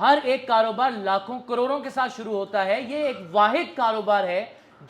ہر ایک کاروبار لاکھوں کروڑوں کے ساتھ شروع ہوتا ہے. یہ ایک واحد کاروبار ہے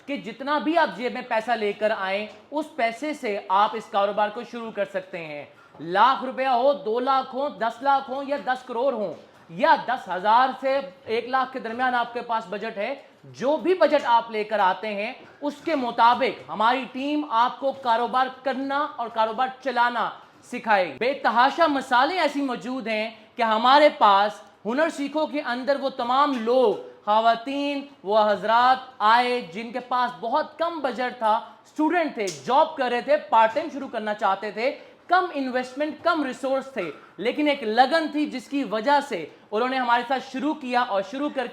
کہ جتنا بھی آپ جیب میں پیسہ لے کر آئیں اس پیسے سے آپ اس کاروبار کو شروع کر سکتے ہیں. لاکھ روپیہ ہو، 2 لاکھ ہو، 10 لاکھ ہو یا 10 کروڑ ہو یا 10,000 سے 1 لاکھ کے درمیان آپ کے پاس بجٹ ہے، جو بھی بجٹ آپ لے کر آتے ہیں اس کے مطابق ہماری ٹیم آپ کو کاروبار کرنا اور کاروبار چلانا سکھائے گی. بے تحاشا مثالیں ایسی موجود ہیں کہ ہمارے پاس ہنر سیکھو کے اندر وہ تمام لوگ، خواتین، وہ حضرات آئے جن کے پاس بہت کم بجٹ تھا، اسٹوڈنٹ تھے، جاب کر رہے تھے، پارٹ ٹائم شروع کرنا چاہتے تھے، کم انویسٹمنٹ، کم ریسورس تھے، لیکن ایک لگن تھی جس کی وجہ سے انہوں نے ہمارے ساتھ شروع کیا اور شروع کر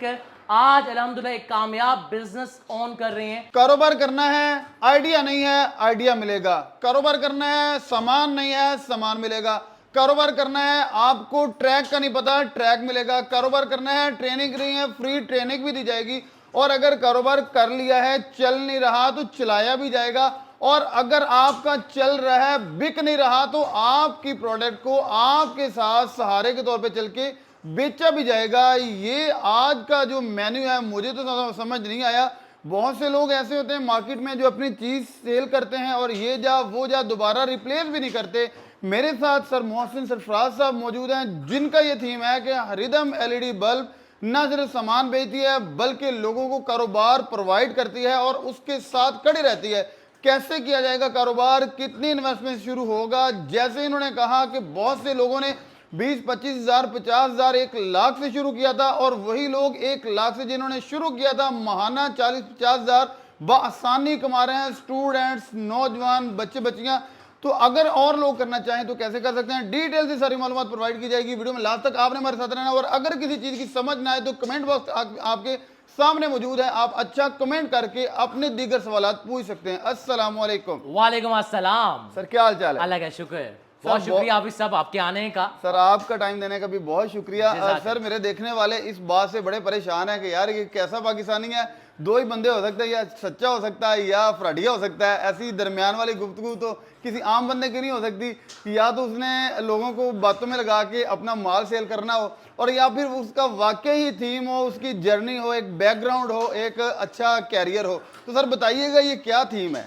آج الحمدللہ ایک کامیاب بزنس اون کر رہے ہیں. کاروبار کرنا ہے، آئیڈیا نہیں ہے، آئیڈیا ملے گا. کاروبار کرنا ہے، سامان نہیں ہے، سامان ملے گا. کاروبار کرنا ہے، آپ کو ٹریک کا نہیں پتا، ٹریک ملے گا. کاروبار کرنا ہے، ٹریننگ نہیں ہے، فری ٹریننگ بھی دی جائے گی. اور اگر کاروبار کر لیا ہے، چل نہیں رہا تو چلایا بھی جائے گا. اور اگر آپ کا چل رہا ہے، بک نہیں رہا تو آپ کی پروڈکٹ کو آپ کے ساتھ سہارے کے طور پہ چل کے بیچا بھی جائے گا. یہ آج کا جو مینیو ہے مجھے تو سمجھ نہیں آیا. بہت سے لوگ ایسے ہوتے ہیں مارکیٹ میں جو اپنی چیز سیل کرتے ہیں اور یہ جا وہ جا دوبارہ ریپلیس بھی نہیں کرتے. میرے ساتھ سر محسن سرفراز صاحب موجود ہیں جن کا یہ تھیم ہے کہ ردھم LED بلب نہ صرف سامان بیچتی ہے بلکہ لوگوں کو کاروبار پرووائڈ کرتی ہے اور اس کے ساتھ کڑی رہتی ہے. کیسے کیا جائے گا کاروبار، کتنی انویسٹمنٹ شروع ہوگا. جیسے انہوں نے کہا کہ بہت سے لوگوں نے 20-25,000 50,000 1 لاکھ سے شروع کیا تھا اور وہی لوگ 1 لاکھ سے جنہوں نے شروع کیا تھا ماہانہ 40-50,000 بآسانی کما رہے ہیں. اسٹوڈنٹس، نوجوان، بچے بچیاں. تو اگر اور لوگ کرنا چاہیں تو کیسے کر سکتے ہیں؟ ڈیٹیل سے ساری معلومات پرووائڈ کی جائے گی. ویڈیو میں لاسٹ تک آپ نے ہمارے ساتھ رہنا. اور اگر کسی چیز کی سمجھ نہ آئے تو کمنٹ باکس آپ کے سامنے موجود ہے، آپ اچھا کمنٹ کر کے اپنے دیگر سوالات پوچھ سکتے ہیں. السلام علیکم. وعلیکم السلام. سر کیا حال چال ہے؟ اللہ کا شکر ہے. بہت شکریہ آپ سب آپ کے آنے کا. سر آپ کا ٹائم دینے کا بھی بہت شکریہ. سر میرے دیکھنے والے اس بات سے بڑے پریشان ہیں کہ یار یہ کیسا پاکستانی ہے. 2 ہی بندے ہو سکتے ہیں، یا سچا ہو سکتا ہے یا فراڈیا ہو سکتا ہے. ایسی درمیان والی گفتگو تو کسی عام بندے کی نہیں ہو سکتی. یا تو اس نے لوگوں کو باتوں میں لگا کے اپنا مال سیل کرنا ہو، اور یا پھر اس کا واقعی تھیم ہو، اس کی جرنی ہو، ایک بیک گراؤنڈ ہو، ایک اچھا کیریئر ہو. تو سر بتائیے گا یہ کیا تھیم ہے؟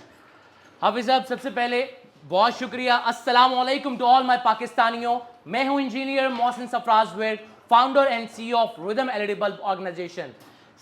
حافظ صاحب سب سے پہلے بہت شکریہ. السلام علیکم ٹو آل مائی پاکستانیوں. میں ہوں engineer Mohsin Sarfaraz Veer, founder and CEO of Rhythm LED bulb organisation.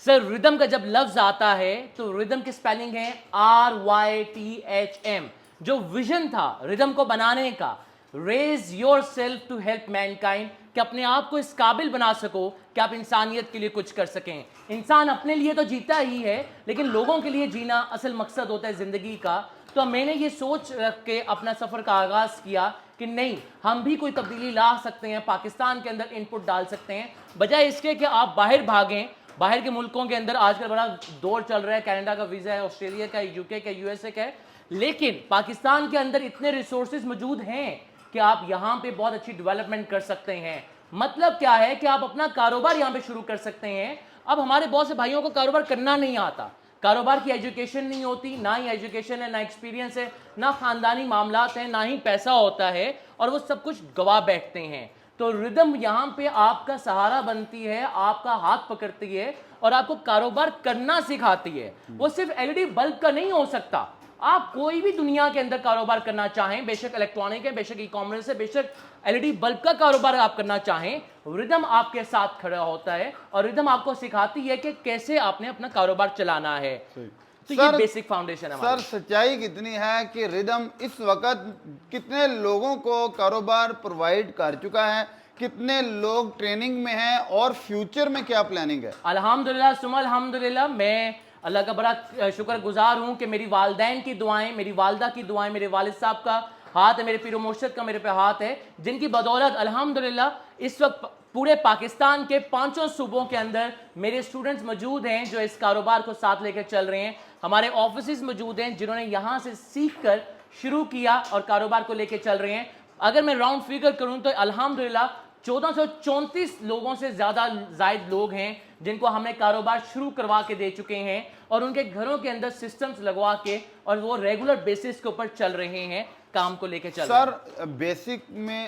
Sir Rhythm کا جب لفظ آتا ہے تو ردھم کی سپیلنگ ہے RYTHM. جو ویژن تھا ردھم کو بنانے کا، raise your self to help mankind, کہ اپنے آپ کو اس قابل بنا سکو کہ آپ انسانیت کے لیے کچھ کر سکیں. انسان اپنے لیے تو جیتا ہی ہے لیکن لوگوں کے لیے جینا اصل مقصد ہوتا ہے زندگی کا. تو میں نے یہ سوچ رکھ کے اپنا سفر کا آغاز کیا کہ نہیں، ہم بھی کوئی تبدیلی لا سکتے ہیں، پاکستان کے اندر انپٹ ڈال سکتے ہیں. بجائے اس کے کہ آپ باہر بھاگیں، باہر کے ملکوں کے اندر آج کل بڑا دور چل رہا ہے، کینیڈا کا ویزا ہے، آسٹریلیا کا ہے، UK کا، USA کا ہے، لیکن پاکستان کے اندر اتنے ریسورسز موجود ہیں کہ آپ یہاں پہ بہت اچھی ڈیولپمنٹ کر سکتے ہیں. مطلب کیا ہے کہ آپ اپنا کاروبار یہاں پہ شروع کر سکتے ہیں. اب ہمارے بہت سے بھائیوں کو کاروبار کرنا نہیں آتا، کاروبار کی ایجوکیشن نہیں ہوتی، نہ ہی ایجوکیشن ہے، نہ ایکسپیرینس ہے، نہ خاندانی معاملات ہیں، نہ ہی پیسہ ہوتا ہے، اور وہ سب کچھ گوا بیٹھتے ہیں. تو ردھم یہاں پہ آپ کا سہارا بنتی ہے، آپ کا ہاتھ پکڑتی ہے اور آپ کو کاروبار کرنا سکھاتی ہے. وہ صرف LED بلب کا نہیں ہو سکتا، آپ کوئی بھی دنیا کے اندر کاروبار کرنا چاہیں، بے شک الیکٹرانک ہے، بے شک ای کامرس ہے، بے شک LED بلب کا کاروبار آپ کرنا چاہیں، ردھم آپ کے ساتھ کھڑا ہوتا ہے اور ردھم آپ کو سکھاتی ہے کہ کیسے آپ نے اپنا کاروبار چلانا ہے. تو یہ بیسک فاؤنڈیشن ہے. سر سچائی کتنی ہے کہ ردھم اس وقت کتنے لوگوں کو کاروبار پرووائڈ کر چکا ہے، کتنے لوگ ٹریننگ میں ہیں، اور فیوچر میں کیا پلاننگ ہے؟ الحمدللہ ثم الحمدللہ. میں اللہ کا بڑا شکر گزار ہوں کہ میری والدین کی دعائیں، میری والدہ کی دعائیں، میرے والد صاحب کا ہاتھ ہے، میرے پیر و مرشد کا میرے پہ ہاتھ ہے، جن کی بدولت الحمدللہ اس وقت پورے پاکستان کے 5 صوبوں کے اندر میرے اسٹوڈنٹس موجود ہیں جو اس کاروبار کو ساتھ لے کر چل رہے ہیں. ہمارے آفیسز موجود ہیں جنہوں نے یہاں سے سیکھ کر شروع کیا اور کاروبار کو لے کے چل رہے ہیں. اگر میں راؤنڈ فگر کروں تو الحمدللہ 1434 لوگوں سے زیادہ زائد لوگ ہیں جن کو ہم نے کاروبار شروع کروا کے دے چکے ہیں، اور ان کے گھروں کے اندر سسٹمز لگوا کے، اور وہ ریگولر بیسس کے اوپر چل رہے ہیں، کام کو لے کے چل رہے ہیں. سر بیسک میں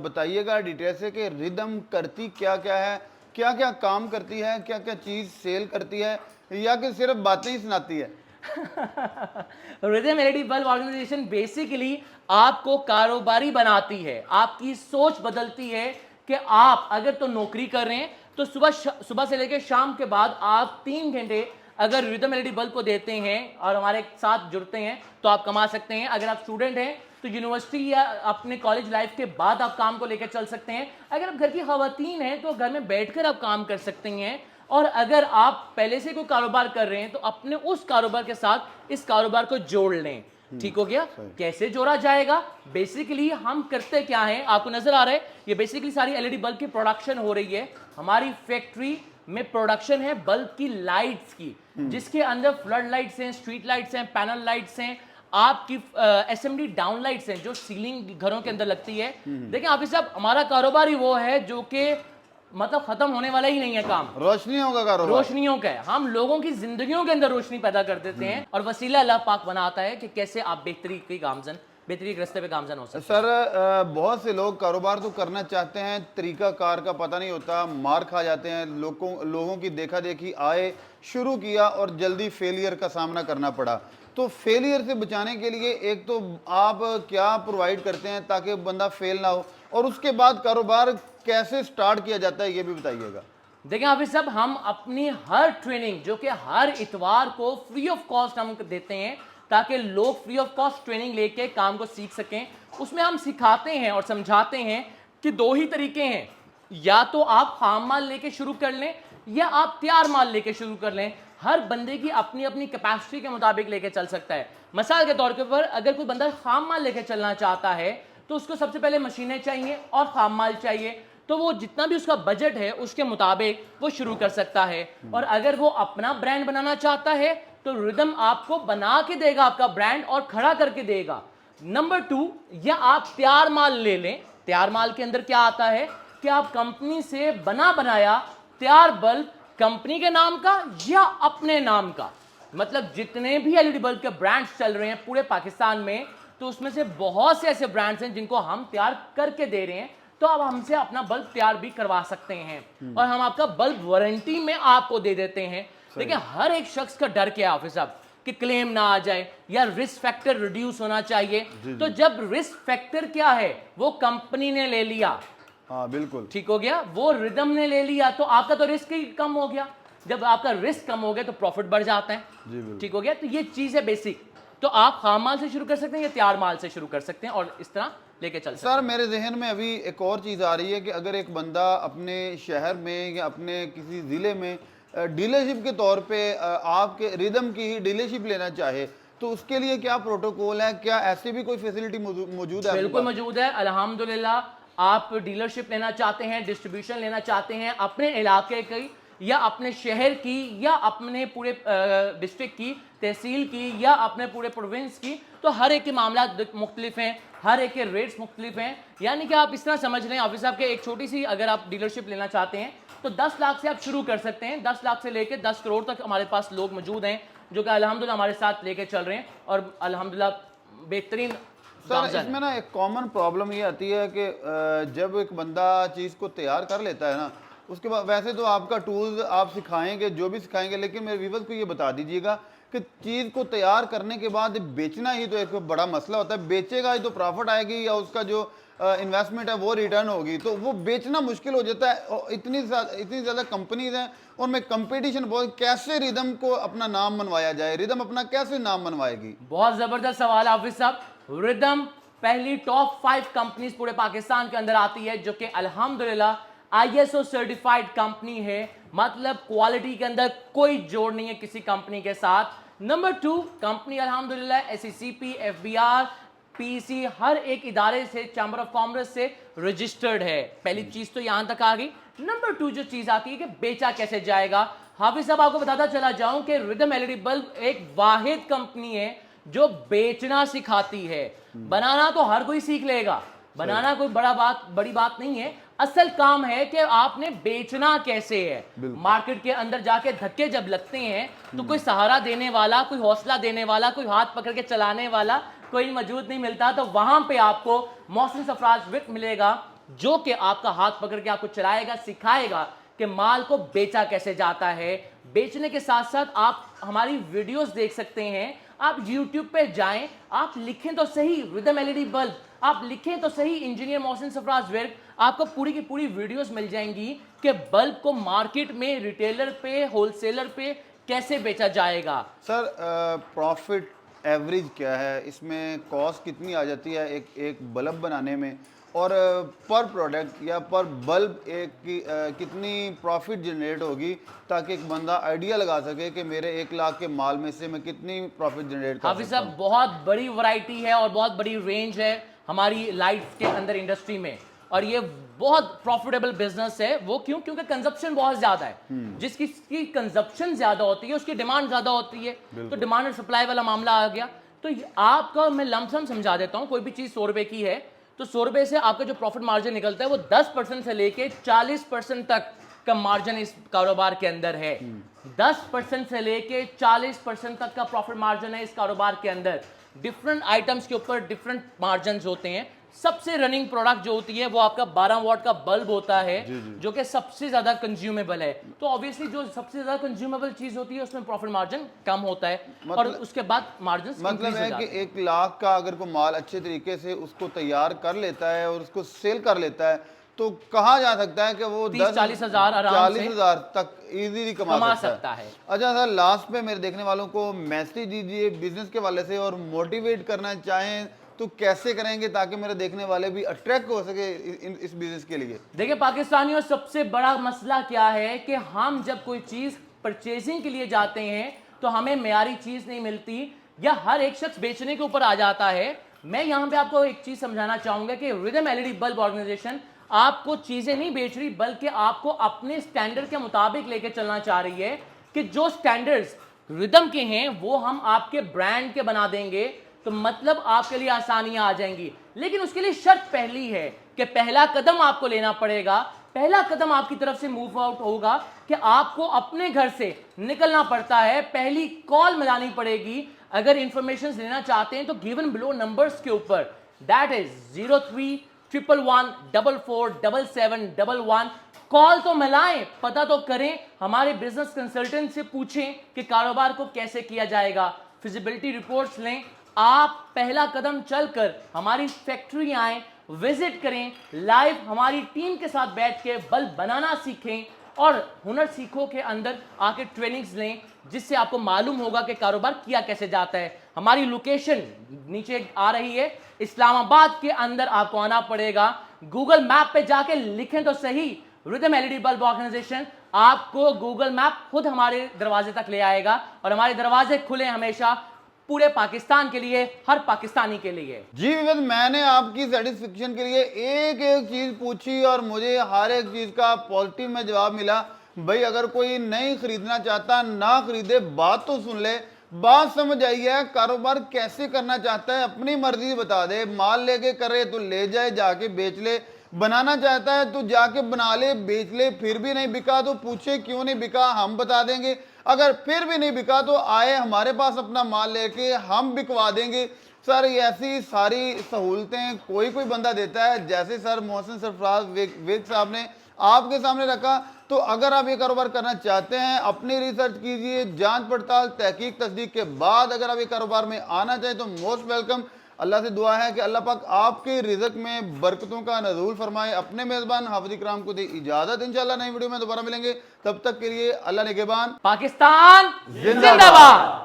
بتائیے گا ڈیٹیل سے کہ ردھم کرتی کیا کیا ہے، کیا کیا کام کرتی ہے, کیا کیا چیز سیل کرتی ہے, یا کہ صرف باتیں ہی سناتی ہے؟ Rhythm L E D bulb organisation basically آپ کو کاروباری بناتی ہے, آپ کی سوچ بدلتی ہے کہ آپ اگر تو نوکری کر رہے ہیں تو صبح سے لے کے شام کے بعد آپ 3 گھنٹے اگر rhythm L E D bulb کو دیتے ہیں اور ہمارے ساتھ جڑتے ہیں تو آپ کما سکتے ہیں. اگر آپ اسٹوڈنٹ ہیں تو یونیورسٹی یا اپنے کالج لائف کے بعد آپ کام کو لے کے چل سکتے ہیں. اگر آپ گھر کی خواتین ہیں تو گھر میں بیٹھ کر آپ کام کر سکتے ہیں. اور اگر آپ پہلے سے کوئی کاروبار کر رہے ہیں تو اپنے اس کاروبار کے ساتھ اس کاروبار کو جوڑ لیں. ٹھیک ہو گیا؟ کیسے جوڑا جائے گا؟ بیسیکلی ہم کرتے کیا ہیں, آپ کو نظر آ رہا ہے یہ بیسیکلی ساری ایل ای ڈی بلب کی پروڈکشن ہو رہی ہے. ہماری فیکٹری میں پروڈکشن ہے بلب کی لائٹس کی, جس کے اندر فلڈ لائٹس ہیں, اسٹریٹ لائٹس ہیں, پینل لائٹس ہیں, آپ کی S M D down lights ہیں جو سیلنگ گھروں کے اندر لگتی ہے. دیکھیں حافظ صاحب, ہمارا کاروبار ہی وہ ہے جو کہ مطلب ختم ہونے والا ہی نہیں ہے کام, روشنیوں کا کاروبار, روشنیوں کا ہے. ہم لوگوں کی زندگیوں کے اندر روشنی پیدا کر دیتے ہیں اور وسیلہ اللہ پاک بناتا ہے کہ کیسے آپ بہتری کے راستے پہ گامزن ہو سکتے ہیں. سر بہت سے لوگ کاروبار تو کرنا چاہتے ہیں, طریقہ کار کا پتہ نہیں ہوتا, مار کھا جاتے ہیں, لوگوں کی دیکھا دیکھی آئے, شروع کیا اور جلدی فیلئر کا سامنا کرنا پڑا. تو فیلئر سے بچانے کے لیے ایک تو آپ کیا پرووائڈ کرتے ہیں تاکہ بندہ فیل نہ ہو, اور اس کے بعد کاروبار کیسے سٹارٹ کیا جاتا ہے یہ بھی بتائیے گا. دیکھیں حافظ صاحب, ہم اپنی ہر ٹریننگ جو کہ ہر اتوار کو فری آف کاسٹ ہم دیتے ہیں تاکہ لوگ فری آف کاسٹ ٹریننگ لے کے کام کو سیکھ سکیں. اس میں ہم سکھاتے ہیں اور سمجھاتے ہیں کہ 2 ہی طریقے ہیں, یا تو آپ خام مال لے کے شروع کر لیں یا آپ تیار مال لے کے شروع کر لیں. ہر بندے کی اپنی اپنی کیپیسٹی کے مطابق لے کے چل سکتا ہے. مثال کے طور کے اوپر اگر کوئی بندہ خام مال لے کے چلنا چاہتا ہے تو اس کو سب سے پہلے مشینیں چاہیے اور خام مال چاہیے, تو وہ جتنا بھی اس کا بجٹ ہے اس کے مطابق وہ شروع کر سکتا ہے. اور اگر وہ اپنا برانڈ بنانا چاہتا ہے تو ردھم آپ کو بنا کے دے گا آپ کا برانڈ اور کھڑا کر کے دے گا. نمبر 2, یا آپ تیار مال لے لیں. تیار مال کے اندر کیا آتا ہے کہ آپ کمپنی سے بنایا تیار بلب کمپنی کے نام کا یا اپنے نام کا, مطلب جتنے بھی ایل ای ڈی بلب کے برانڈز چل رہے ہیں پورے پاکستان میں, تو اس میں سے بہت سے ایسے برانڈز ہیں جن کو ہم تیار کر کے دے رہے ہیں, تو اب ہم سے اپنا بلب تیار بھی کروا سکتے ہیں اور ہم آپ کا بلب وارنٹی میں آپ کو دے دیتے ہیں. دیکھیں ہر ایک شخص کا ڈر کیا ہے حافظ صاحب کہ کلیم نہ آ جائے یا رسک فیکٹر ریڈیوس ہونا چاہیے. تو جب رسک فیکٹر کیا ہے وہ کمپنی نے لے لیا, ہاں بالکل ٹھیک ہو گیا, وہ ردھم نے لے لیا, تو آپ کا تو رسک ہی کم ہو گیا. جب آپ کا رسک کم ہو گیا تو پروفٹ بڑھ جاتا ہے. ٹھیک ہو گیا, تو یہ چیز ہے بیسک. تو آپ خام مال سے شروع کر سکتے ہیں یا تیار مال سے شروع کر سکتے ہیں اور اس طرح لے کے چل سکتے ہیں. سر میرے ذہن میں ابھی ایک اور چیز آ رہی ہے کہ اگر ایک بندہ اپنے شہر میں یا اپنے کسی ضلع میں ڈیلرشپ کے طور پہ آپ کے ردھم کی ہی ڈیلرشپ لینا چاہے تو اس کے لیے کیا پروٹوکول ہے, کیا ایسی بھی کوئی فیسلٹی موجود ہے؟ بالکل موجود ہے الحمدللہ. آپ ڈیلرشپ لینا چاہتے ہیں, ڈسٹریبیوشن لینا چاہتے ہیں اپنے علاقے کی یا اپنے شہر کی یا اپنے پورے ڈسٹرکٹ کی, تحصیل کی یا اپنے پورے پروونس کی, تو ہر ایک کے معاملات مختلف ہیں, ہر ایک کے ریٹس مختلف ہیں. یعنی کہ آپ اس طرح سمجھ لیں حافظ صاحب کہ ایک چھوٹی سی اگر آپ ڈیلرشپ لینا چاہتے ہیں تو 10 لاکھ سے آپ شروع کر سکتے ہیں. 10 لاکھ سے لے کے 10 کروڑ تک ہمارے پاس لوگ موجود ہیں جو کہ الحمدللہ ہمارے ساتھ لے کے چل رہے ہیں اور الحمدللہ بہترین. سر اس میں نا ایک کامن پرابلم یہ آتی ہے کہ جب ایک بندہ چیز کو تیار کر لیتا ہے نا, اس کے بعد ویسے تو آپ کا ٹولز آپ سکھائیں گے جو بھی سکھائیں گے, لیکن میرے ویورز کو یہ بتا دیجیے گا کہ چیز کو تیار کرنے کے بعد بیچنا ہی تو ایک بڑا مسئلہ ہوتا ہے. بیچے گا ہی تو پرافٹ آئے گی یا اس کا جو انویسٹمنٹ ہے وہ ریٹرن ہوگی, تو وہ بیچنا مشکل ہو جاتا ہے. اتنی زیادہ کمپنیز ہیں ان میں کمپٹیشن بہت. کیسے ردھم کو اپنا نام منوایا جائے, ردھم اپنا کیسے نام منوائے گی؟ بہت زبردست سوال حافظ صاحب. ردھم پہلی ٹاپ 5 کمپنیز پورے پاکستان کے اندر آتی ہے جو کہ الحمدللہ ISO سرٹیفائڈ کمپنی ہے, مطلب کوالٹی کے اندر کوئی جوڑ نہیں ہے کسی کمپنی کے ساتھ. نمبر 2, کمپنی الحمدللہ SECP, FBR, PEC ہر ایک ادارے سے, چیمبر آف کامرس سے رجسٹرڈ ہے. پہلی چیز تو یہاں تک آ گئی. نمبر 2 جو چیز آتی ہے کہ بیچا کیسے جائے گا. حافظ صاحب آپ کو بتاتا چلا جاؤں کہ rhythm L E D bulb ایک واحد کمپنی ہے جو بیچنا سکھاتی ہے. بنانا تو ہر کوئی سیکھ لے گا, بنانا کوئی بڑی بات نہیں ہے. اصل کام ہے کہ آپ نے بیچنا کیسے ہے. مارکیٹ کے اندر جا کے دھکے جب لگتے ہیں تو کوئی سہارا دینے والا, کوئی حوصلہ دینے والا, کوئی ہاتھ پکڑ کے چلانے والا کوئی موجود نہیں ملتا. تو وہاں پہ آپ کو محسن سفراج وقت ملے گا جو کہ آپ کا ہاتھ پکڑ کے آپ کو چلائے گا, سکھائے گا کہ مال کو بیچا کیسے جاتا ہے. بیچنے کے ساتھ ساتھ آپ ہماری ویڈیوز دیکھ سکتے ہیں. آپ یوٹیوب پہ جائیں, آپ لکھیں تو صحیح ردھم LED بلب, آپ لکھیں تو صحیح انجینئر محسن سرفراز ورک, آپ کو پوری کی پوری ویڈیوز مل جائیں گی کہ بلب کو مارکیٹ میں ریٹیلر پہ, ہول سیلر پہ کیسے بیچا جائے گا. سر پروفٹ ایوریج کیا ہے, اس میں کاسٹ کتنی آ جاتی ہے ایک بلب بنانے میں, اور پر پروڈکٹ یا پر بلب ایک کتنی پروفٹ جنریٹ ہوگی, تاکہ ایک بندہ آئیڈیا لگا سکے کہ میرے 1 لاکھ کے مال میں سے میں کتنی پروفٹ جنریٹ کر حافظ سکتا صاحب ہوں. بہت بڑی ورائٹی ہے اور بہت بڑی رینج ہے ہماری لائٹ کے اندر انڈسٹری میں, اور یہ بہت پروفیٹیبل بزنس ہے. وہ کیوں؟ کیونکہ کنزپشن بہت زیادہ ہے. جس کی کنزپشن زیادہ ہوتی ہے اس کی ڈیمانڈ زیادہ ہوتی ہے, تو ڈیمانڈ اور سپلائی والا معاملہ آ گیا. تو آپ کا میں لم سم سمجھا دیتا ہوں, کوئی بھی چیز 100 روپے کی ہے تو 100 روپے سے آپ کا جو پروفٹ مارجن نکلتا ہے وہ 10% سے لے کے 40% تک کا مارجن اس کاروبار کے اندر ہے. 10% سے لے کے 40% تک کا پروفٹ مارجن ہے اس کاروبار کے اندر. ڈفرنٹ آئٹمس کے اوپر ڈفرنٹ مارجنز ہوتے ہیں. سب سے رننگ پروڈکٹ جو ہوتی ہے وہ آپ کا 12 واٹ کا بلب ہوتا ہے, جو کہ سب سے زیادہ کنزیومیبل ہے. تو obviously جو سب سے زیادہ کنزیومیبل چیز ہوتی ہے اس میں پروفٹ مارجن کم ہوتا ہے, اور اس کے بعد مارجنز مطلب ہے کہ 1 لاکھ کا اگر کوئی مال اچھے طریقے سے اس کو تیار کر لیتا ہے اور اس کو سیل کر لیتا ہے, تو کہا جا سکتا ہے کہ وہ 30-40 ہزار آرام سے 40 ہزار تک ایزیلی کما سکتا ہے. اچھا سر, لاسٹ پہ میرے دیکھنے والوں کو میسیج دیجیے بزنس کے والے سے, اور موٹیویٹ کرنا چاہیں تو کیسے کریں گے تاکہ میرے دیکھنے والے بھی اٹریکٹ ہو سکے اس بزنس کے لیے. دیکھیں پاکستانیوں, سب سے بڑا مسئلہ کیا ہے کہ ہم جب کوئی چیز پرچیزنگ کے لیے جاتے ہیں تو ہمیں معیاری چیز نہیں ملتی, یا ہر ایک شخص بیچنے کے اوپر آ جاتا ہے. میں یہاں پہ آپ کو ایک چیز سمجھانا چاہوں گا کہ ردھم LED بلب آرگنائزیشن آپ کو چیزیں نہیں بیچ رہی, بلکہ آپ کو اپنے سٹینڈرڈ کے مطابق لے کے چلنا چاہ رہی ہے کہ جو سٹینڈرڈز ردھم کے ہیں وہ ہم آپ کے برانڈ کے بنا دیں گے, تو مطلب آپ کے لیے آسانیاں آ جائیں گی. لیکن اس کے لیے شرط پہلی ہے کہ پہلا قدم آپ کو لینا پڑے گا. پہلا قدم آپ کی طرف سے موو آؤٹ ہوگا کہ آپ کو اپنے گھر سے نکلنا پڑتا ہے, پہلی کال ملانی پڑے گی. اگر انفارمیشن لینا چاہتے ہیں تو گیون بلو نمبرز کے اوپر, دیٹ از 03-111-447711, کال تو ملائیں, پتہ تو کریں, ہمارے بزنس کنسلٹنٹ سے پوچھیں کہ کاروبار کو کیسے کیا جائے گا, فیزیبلٹی رپورٹس لیں. آپ پہلا قدم چل کر ہماری فیکٹری آئیں, وزٹ کریں, لائیو ہماری ٹیم کے ساتھ بیٹھ کے بلب بنانا سیکھیں, اور ہنر سیکھو کے اندر آ کے ٹریننگز لیں, جس سے آپ کو معلوم ہوگا کہ کاروبار کیا کیسے جاتا ہے. ہماری لوکیشن نیچے آ رہی ہے, اسلام آباد کے اندر آپ کو آنا پڑے گا. گوگل میپ پہ جا کے لکھیں تو صحیح ردھم LED بلب آرگنائزیشن, آپ کو گوگل میپ خود ہمارے دروازے تک لے آئے گا, اور ہمارے دروازے کھلے ہمیشہ پورے پاکستان کے لیے, ہر پاکستانی کے لیے. جی میں نے آپ کی سیٹسفیکشن کے لیے ایک چیز پوچھی اور مجھے ہر ایک چیز کا پازیٹیو میں جواب ملا. بھائی اگر کوئی نہیں خریدنا چاہتا نہ خریدے, بات تو سن لے, بات سمجھ آئی ہے, کاروبار کیسے کرنا چاہتا ہے اپنی مرضی بتا دے, مال لے کے کرے تو لے جائے, جا کے بیچ لے, بنانا چاہتا ہے تو جا کے بنا لے, بیچ لے, پھر بھی نہیں بکا تو پوچھے کیوں نہیں بکا, ہم بتا دیں گے. اگر پھر بھی نہیں بکا تو آئے ہمارے پاس اپنا مال لے کے, ہم بکوا دیں گے. سر یہ ایسی ساری سہولتیں کوئی بندہ دیتا ہے جیسے سر محسن سرفراز ورک صاحب نے آپ کے سامنے رکھا. تو اگر آپ یہ کاروبار کرنا چاہتے ہیں, اپنی ریسرچ کیجئے, جانچ پڑتال تحقیق تصدیق کے بعد اگر آپ یہ کاروبار میں آنا چاہیں تو موسٹ ویلکم. اللہ سے دعا ہے کہ اللہ پاک آپ کے رزق میں برکتوں کا نزول فرمائے. اپنے میزبان حافظ اکرام کو دے اجازت, انشاءاللہ نئی ویڈیو میں دوبارہ ملیں گے. تب تک کے لیے اللہ نگہبان. پاکستان زندہ باد.